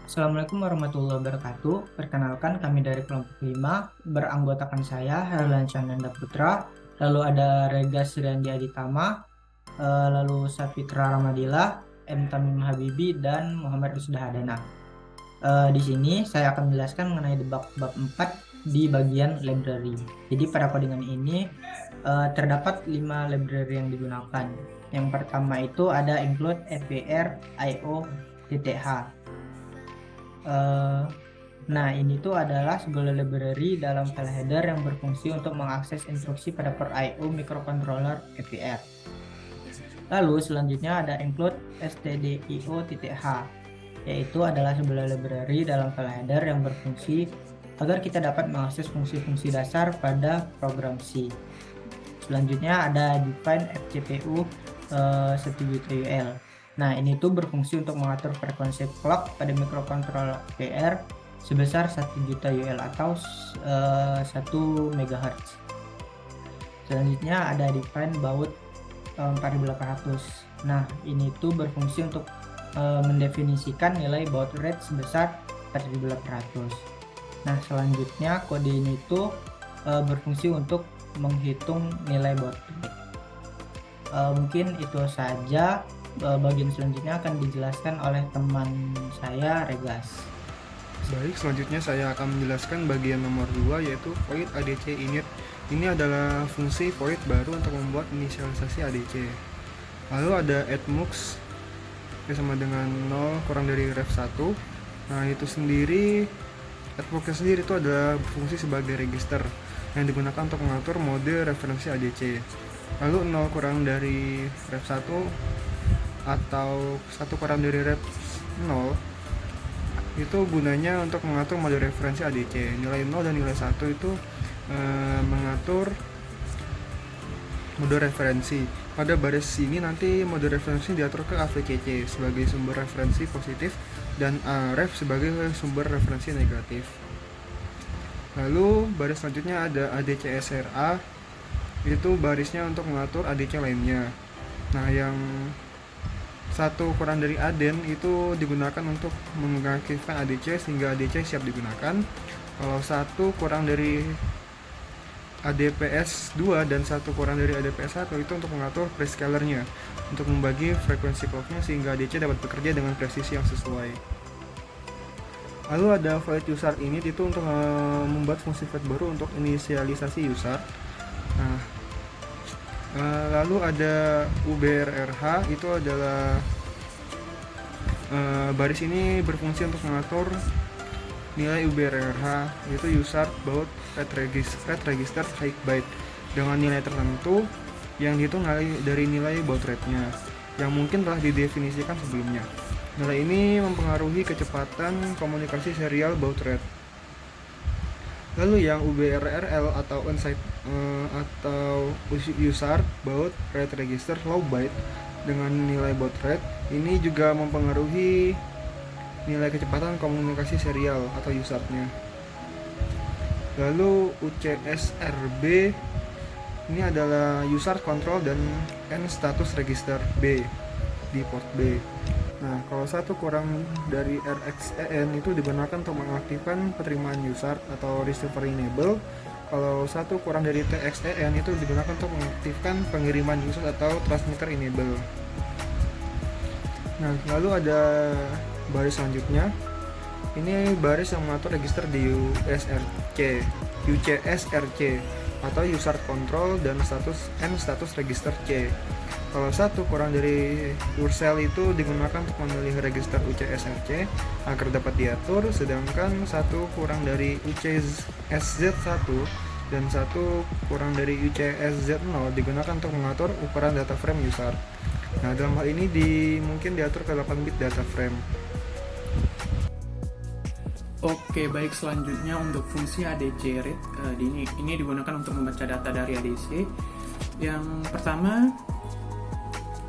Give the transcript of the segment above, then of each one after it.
Assalamualaikum warahmatullahi wabarakatuh. Perkenalkan kami dari kelompok 5, beranggotakan saya Herlan Chandra Putra, lalu ada Rega Sriandi Aditama, lalu Sapitra Ramadila, M Tamim Habibi, dan Muhammad Rusdah Hadana. Di sini saya akan menjelaskan mengenai bab 4 di bagian library. Jadi pada codingan ini terdapat 5 library yang digunakan. Yang pertama itu ada include fbr io.h. Eh, Nah, ini tuh adalah sebuah library dalam file header yang berfungsi untuk mengakses instruksi pada per IO microcontroller FPR. Lalu selanjutnya ada include stdio.h, yaitu adalah sebuah library dalam file header yang berfungsi agar kita dapat mengakses fungsi-fungsi dasar pada program C. Selanjutnya ada define fcpu 1 Nah, ini tuh berfungsi untuk mengatur frekuensi clock pada microcontroller FPR sebesar 1 juta UL atau 1 MHz. Selanjutnya ada define baud 4800. Nah, ini tuh berfungsi untuk mendefinisikan nilai baud rate sebesar 4800. Nah, selanjutnya kode ini tuh berfungsi untuk menghitung nilai baud rate. Mungkin itu saja. Bagian selanjutnya akan dijelaskan oleh teman saya Regas. Baik, selanjutnya saya akan menjelaskan bagian nomor 2, yaitu void ADC init. Ini adalah fungsi void baru untuk membuat inisialisasi ADC. Lalu ada addMux sama dengan 0 kurang dari ref 1. Nah, itu sendiri addMux sendiri itu adalah fungsi sebagai register yang digunakan untuk mengatur mode referensi ADC. Lalu 0 kurang dari ref 1 atau 1 kurang dari ref 0 itu gunanya untuk mengatur mode referensi ADC. Nilai 0 dan nilai 1 itu mengatur mode referensi. Pada baris ini nanti mode referensi diatur ke AVCC sebagai sumber referensi positif dan ref sebagai sumber referensi negatif. Lalu baris selanjutnya ada ADCSRA, itu barisnya untuk mengatur ADC lainnya. Nah, yang 1 kurang dari aden itu digunakan untuk mengaktifkan ADC sehingga ADC siap digunakan. Kalau 1 kurang dari ADPS 2 dan 1 kurang dari ADPS 1 itu untuk mengatur prescalernya, untuk membagi frekuensi clocknya sehingga ADC dapat bekerja dengan presisi yang sesuai. Lalu ada void user init, itu untuk membuat fungsi void baru untuk inisialisasi user. Nah, lalu ada ubrrh, itu adalah baris ini berfungsi untuk mengatur nilai ubrrh, yaitu user baud rate register high byte dengan nilai tertentu yang dihitung dari nilai baud rate-nya yang mungkin telah didefinisikan sebelumnya. Nilai ini mempengaruhi kecepatan komunikasi serial baud rate. Lalu yang ubrrl atau user baud rate register low byte dengan nilai baud rate ini juga mempengaruhi nilai kecepatan komunikasi serial atau usernya. Lalu UCSRB ini adalah user control dan N status register B di port B. Nah, kalau 1 kurang dari RxEN itu digunakan untuk mengaktifkan penerimaan user atau receiver enable. Kalau 1 kurang dari TXEN itu digunakan untuk mengaktifkan pengiriman user atau transmitter enable. Nah, lalu ada baris selanjutnya. Ini baris yang mengatur register di UCSRC atau user control dan status register C. Kalau 1 kurang dari URCell itu digunakan untuk memilih register UCSRC agar dapat diatur, sedangkan 1 kurang dari UCSZ1 dan 1 kurang dari UCSZ0 digunakan untuk mengatur ukuran data frame user. Nah, dalam hal ini mungkin diatur ke 8 bit data frame. Oke, baik, selanjutnya untuk fungsi ADC read, ini digunakan untuk membaca data dari ADC. Yang pertama,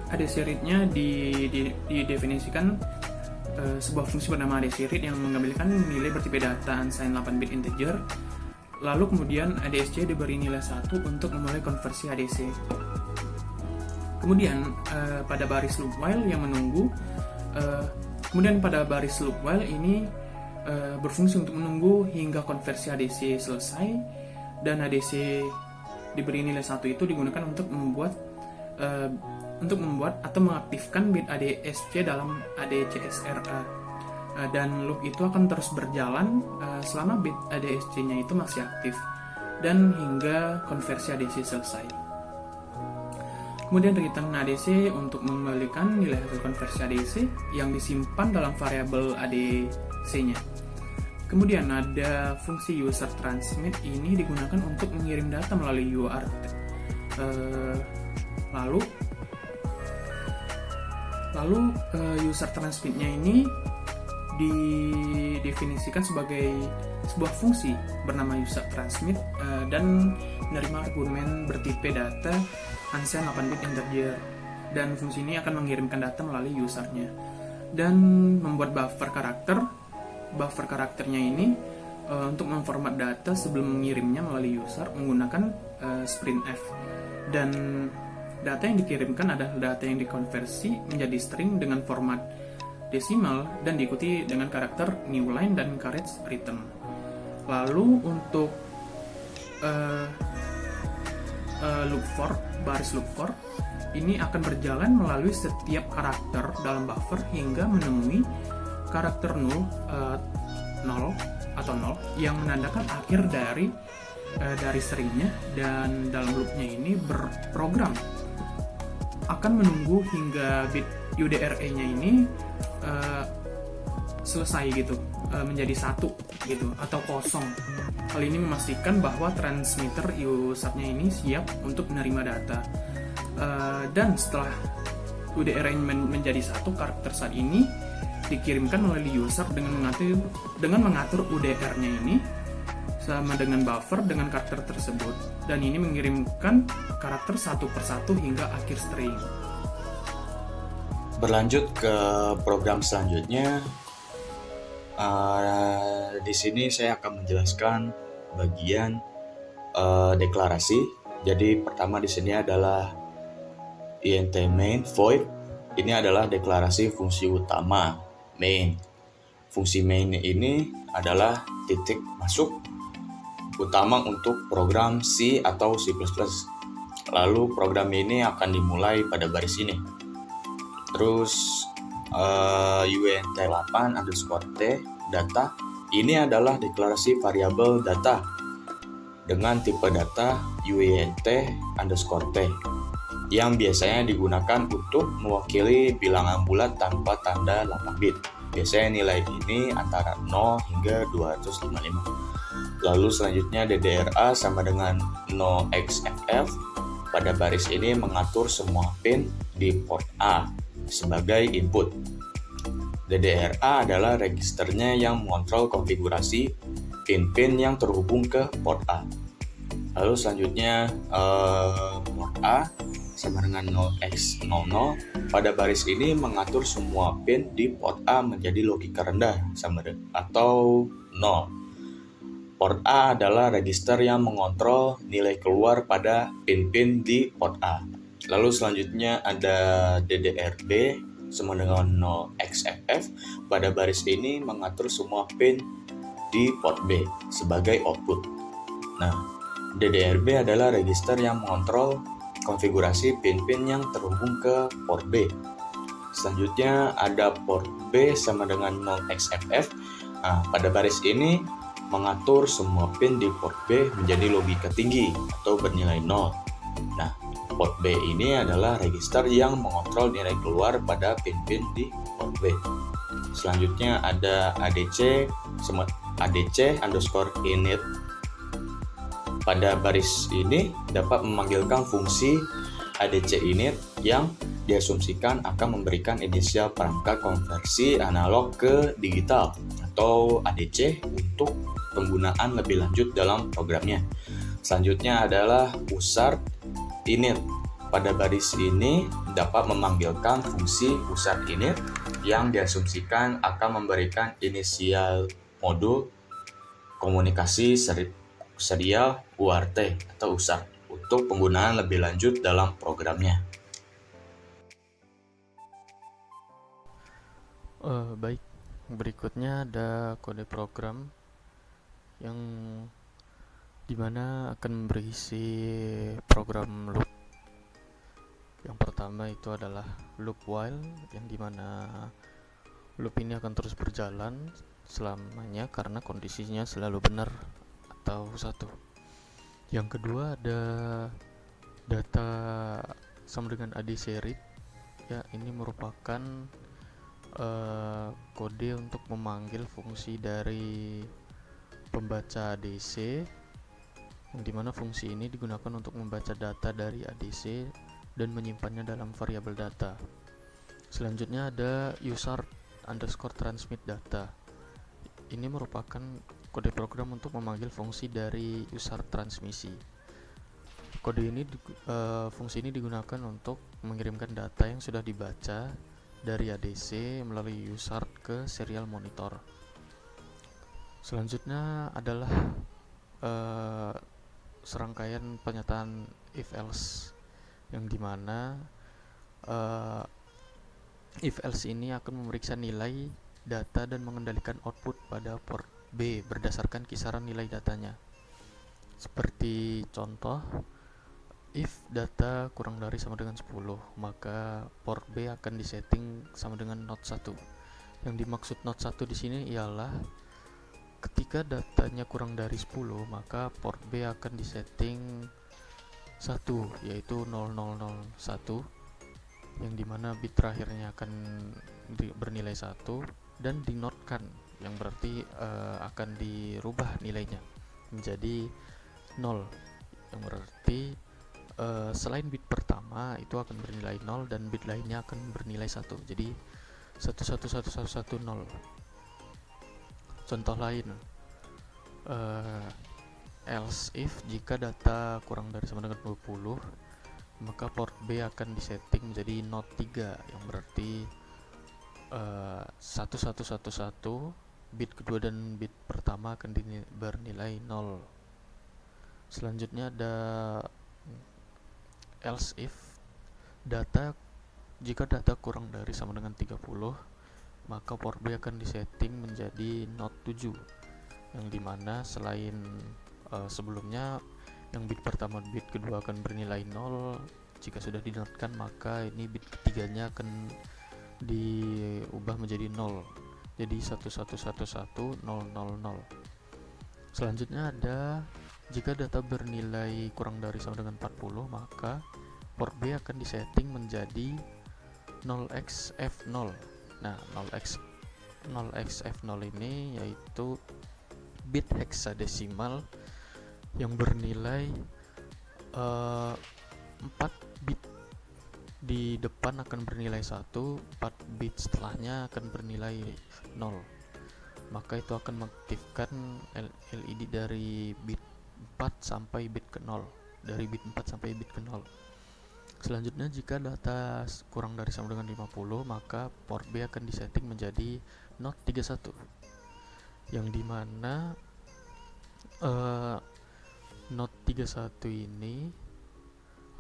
ADC read-nya didefinisikan sebuah fungsi bernama ADC read yang mengambilkan nilai bertipe data unsigned 8 bit integer. Lalu kemudian ADSC diberi nilai 1 untuk memulai konversi ADC. Kemudian pada baris loop while yang menunggu, Kemudian pada baris loop while ini berfungsi untuk menunggu hingga konversi ADC selesai, dan ADC diberi nilai 1 itu digunakan untuk membuat atau mengaktifkan bit ADSC dalam ADC-SRA. Dan loop itu akan terus berjalan selama bit ADSC-nya itu masih aktif dan hingga konversi ADC selesai. Kemudian return ADC untuk mengembalikan nilai hasil konversi ADC yang disimpan dalam variabel ADC-nya. Kemudian ada fungsi user transmit, ini digunakan untuk mengirim data melalui UART. Lalu user transmitnya ini didefinisikan sebagai sebuah fungsi bernama user transmit dan menerima argumen bertipe data unsigned 8-bit integer, dan fungsi ini akan mengirimkan data melalui usernya dan membuat buffer karakternya ini untuk memformat data sebelum mengirimnya melalui user menggunakan sprintf, dan data yang dikirimkan adalah data yang dikonversi menjadi string dengan format desimal dan diikuti dengan karakter new line dan carriage return. Lalu untuk baris loop for ini akan berjalan melalui setiap karakter dalam buffer hingga menemui karakter nol yang menandakan akhir dari stringnya, dan dalam loopnya ini berprogram akan menunggu hingga bit UDRA-nya ini selesai gitu, menjadi 1 gitu atau kosong. Hal ini memastikan bahwa transmitter usernya ini siap untuk menerima data. Dan setelah UDRA menjadi 1, karakter saat ini dikirimkan melalui user dengan mengatur UDR-nya ini sama dengan buffer dengan karakter tersebut, dan ini mengirimkan karakter satu persatu hingga akhir string. Berlanjut ke program selanjutnya, di sini saya akan menjelaskan bagian deklarasi. Jadi pertama di sini adalah int main void. Ini adalah deklarasi fungsi utama main. Fungsi main ini adalah titik masuk utama untuk program C atau C++. Lalu program ini akan dimulai pada baris ini. Terus unt8_t data ini adalah deklarasi variabel data dengan tipe data uint_t yang biasanya digunakan untuk mewakili bilangan bulat tanpa tanda 8 bit. Biasanya nilai ini antara 0 hingga 255. Lalu selanjutnya DDRA sama dengan 0xff. Pada baris ini mengatur semua pin di port A sebagai input. DDRA adalah registernya yang mengontrol konfigurasi pin-pin yang terhubung ke port A. Lalu selanjutnya port A sama dengan 0x00. Pada baris ini mengatur semua pin di port A menjadi logika rendah sama atau 0. Port A adalah register yang mengontrol nilai keluar pada pin-pin di port A. Lalu selanjutnya ada DDRB sama dengan 0xff. Pada baris ini mengatur semua pin di port B sebagai output. Nah, DDRB adalah register yang mengontrol konfigurasi pin-pin yang terhubung ke port B. Selanjutnya ada port B sama dengan 0xff. Nah, pada baris ini mengatur semua pin di port B menjadi logika tinggi atau bernilai 0. Nah, port B ini adalah register yang mengontrol nilai keluar pada pin-pin di port B. Selanjutnya ada ADC init. Pada baris ini dapat memanggilkan fungsi ADC init yang diasumsikan akan memberikan inisial perangkat konversi analog ke digital atau ADC untuk penggunaan lebih lanjut dalam programnya. Selanjutnya adalah usart init. Pada baris ini dapat memanggilkan fungsi usart init yang diasumsikan akan memberikan inisial modul komunikasi serial UART atau usart untuk penggunaan lebih lanjut dalam programnya. Baik, berikutnya ada kode program yang dimana akan berisi program loop. Yang pertama itu adalah loop while, yang dimana loop ini akan terus berjalan selamanya karena kondisinya selalu benar atau satu. Yang kedua ada data sama dengan ADC read, ya ini merupakan kode untuk memanggil fungsi dari pembaca ADC, yang dimana fungsi ini digunakan untuk membaca data dari ADC dan menyimpannya dalam variabel data. Selanjutnya ada user underscore transmit data. Ini merupakan kode program untuk memanggil fungsi dari user transmisi. Fungsi ini digunakan untuk mengirimkan data yang sudah dibaca dari ADC melalui user ke serial monitor. Selanjutnya adalah serangkaian pernyataan if else, yang dimana if else ini akan memeriksa nilai data dan mengendalikan output pada port B berdasarkan kisaran nilai datanya. Seperti contoh, if data kurang dari sama dengan 10, maka port B akan disetting sama dengan not 1. Yang dimaksud not 1 di sini ialah ketika datanya kurang dari 10, maka port B akan disetting 1, yaitu 0001, yang dimana bit terakhirnya akan bernilai 1 dan dinotkan, yang berarti akan dirubah nilainya menjadi 0, yang berarti selain bit pertama itu akan bernilai 0 dan bit lainnya akan bernilai 1, jadi 111110. Contoh lain, else if jika data kurang dari sama dengan 20, maka port B akan disetting menjadi not 3, yang berarti 1111, bit kedua dan bit pertama akan bernilai 0. Selanjutnya ada else if jika data kurang dari sama dengan 30, maka port B akan disetting menjadi not 7, yang dimana selain sebelumnya yang bit pertama dan bit kedua akan bernilai 0, jika sudah dinotkan maka ini bit ketiganya akan diubah menjadi 0, jadi 11110000. Selanjutnya ada jika data bernilai kurang dari sama dengan 40, maka port B akan disetting menjadi 0xf0. Nah, 0xf0 ini yaitu bit heksadesimal yang bernilai 4 bit di depan akan bernilai 1, 4 bit setelahnya akan bernilai 0. Maka itu akan mengaktifkan LED dari bit 4 sampai bit ke 0, dari bit 4 sampai bit ke 0. Selanjutnya jika data kurang dari sama dengan 50, maka port B akan disetting menjadi not 31, yang dimana not 31 ini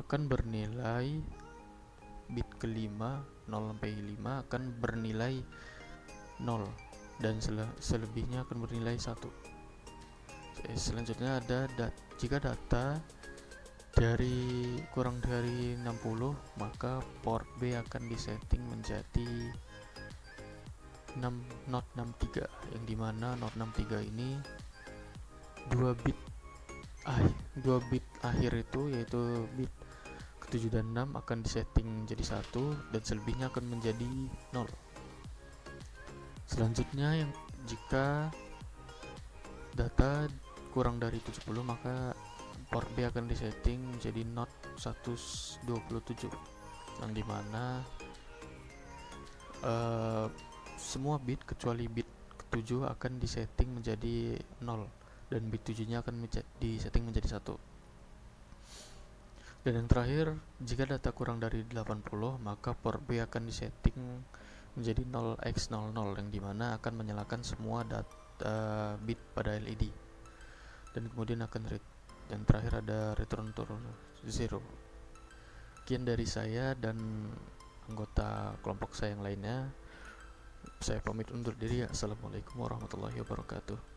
akan bernilai bit kelima 0 sampai 5 akan bernilai 0 dan selebihnya akan bernilai 1. Selanjutnya ada jika data dari kurang dari 60, maka port B akan disetting menjadi not 63, yang dimana not 63 ini 2 bit akhir itu yaitu bit ke-7 dan 6 akan disetting menjadi 1 dan selebihnya akan menjadi 0. Selanjutnya yang jika data kurang dari 70, maka port B akan disetting menjadi not 127, yang dimana semua bit kecuali bit ke-7 akan disetting menjadi 0 dan bit 7-nya akan disetting menjadi 1. Dan yang terakhir, jika data kurang dari 80, maka port B akan disetting menjadi 0x00, yang dimana akan menyalakan semua data bit pada LED dan kemudian akan read. Dan terakhir ada return to 0. Sekian dari saya dan anggota kelompok saya yang lainnya. Saya pamit undur diri. Assalamualaikum warahmatullahi wabarakatuh.